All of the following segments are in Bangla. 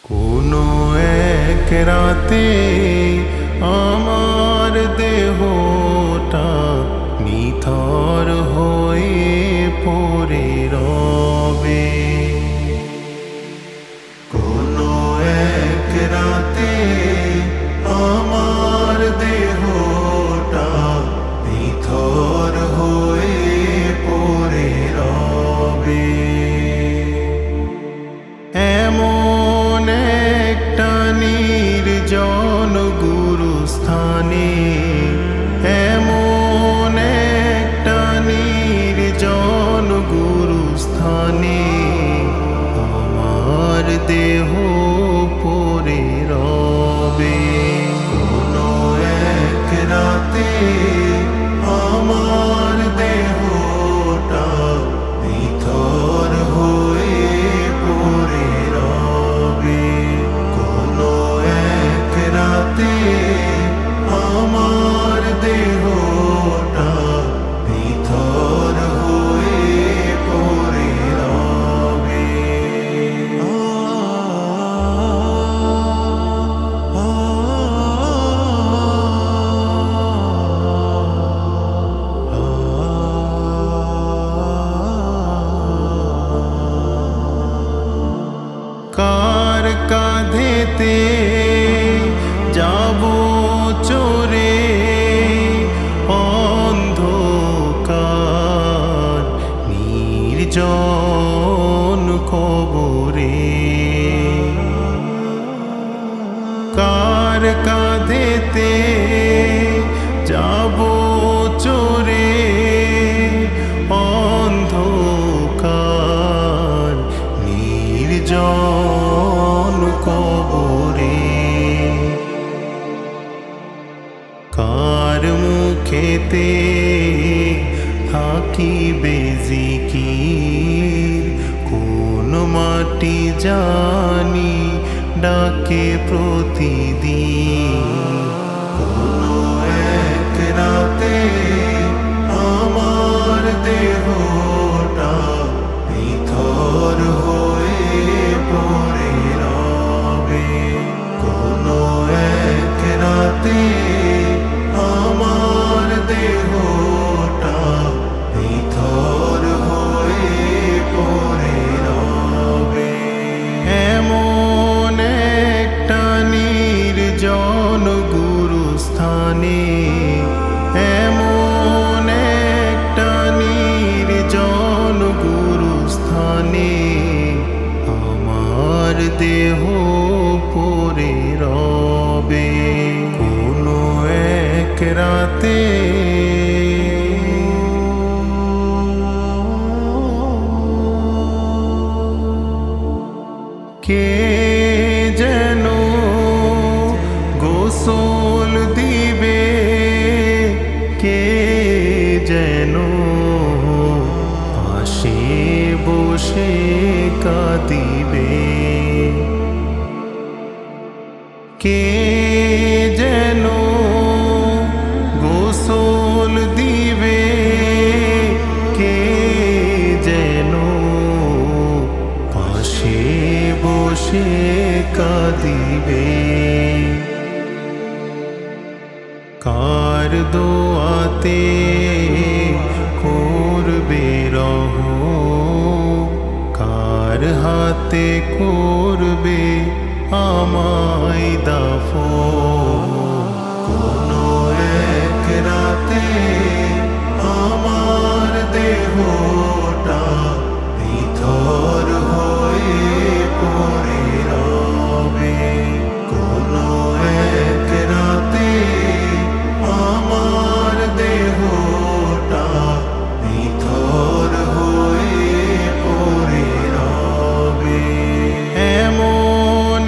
কোনো এক রাতে আমার দেহটা নিথর হয়ে পড়ে রবে। কোনো এক রাতে আমার দেহটা নিথর হয়ে পড়ে রবে। এমন একটা নির্জন গুরুস্থানে, এমন একটা নির্জন গুরুস্থানে আমার দেহ পড়ে রবে। কোনো এক রাতে আমার দেহটা নিথর হয়ে পড়ে রবে। কোনো এক রাতে আমার দেহটা নিথর হয়ে পড়ে রবে। কার কাঁধেতে যাব চোরে অন্ধকার নির্জন কবরে। কার কাঁধেতে যাব চোরে অন্ধকার নির্জন কবরে। কার মুখেতে থাকিবে জিকির, কোন মাটি জানি ডাকে প্রতিদিন। কোনো এক রাতে আমার দেহটা নিথর হয়ে পড়ে রবে। কোনো এক রাতে আমার দেহটা নিথর হয়ে পড়ে রবে। এমন একটা নির্জন গুরুস্থানে, এমন একটা নির্জন গুরুস্থানে আমার দেহ পড়ে রবে। কোনো এক রাতে কে যেন গোসল দিবে, কে যেন পাশে বসে কাঁদিবে। কে যেন গোসল দিবে, কে যেন পাশে বসে কাঁদিবে। কার দোয়াতে করবে রহম, কার হাতে করবে আমায় দাফন। কোনো এক রাতে আমার দেহটা নিথর হয়ে পড়ে রবে। কোনো এক রাতে আমার দেহটা নিথর হয়ে পড়ে রবে। এমন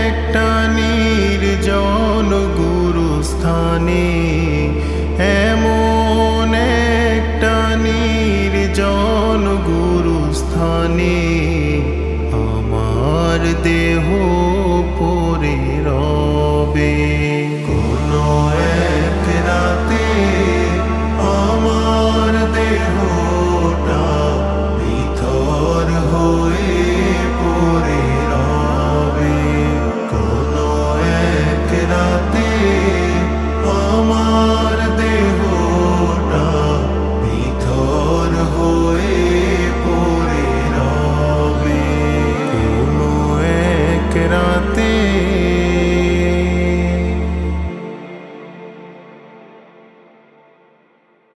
একটা নির্জন গুরুস্থানে, এমন একটা নির্জন গুরুস্থানে আমার দেহ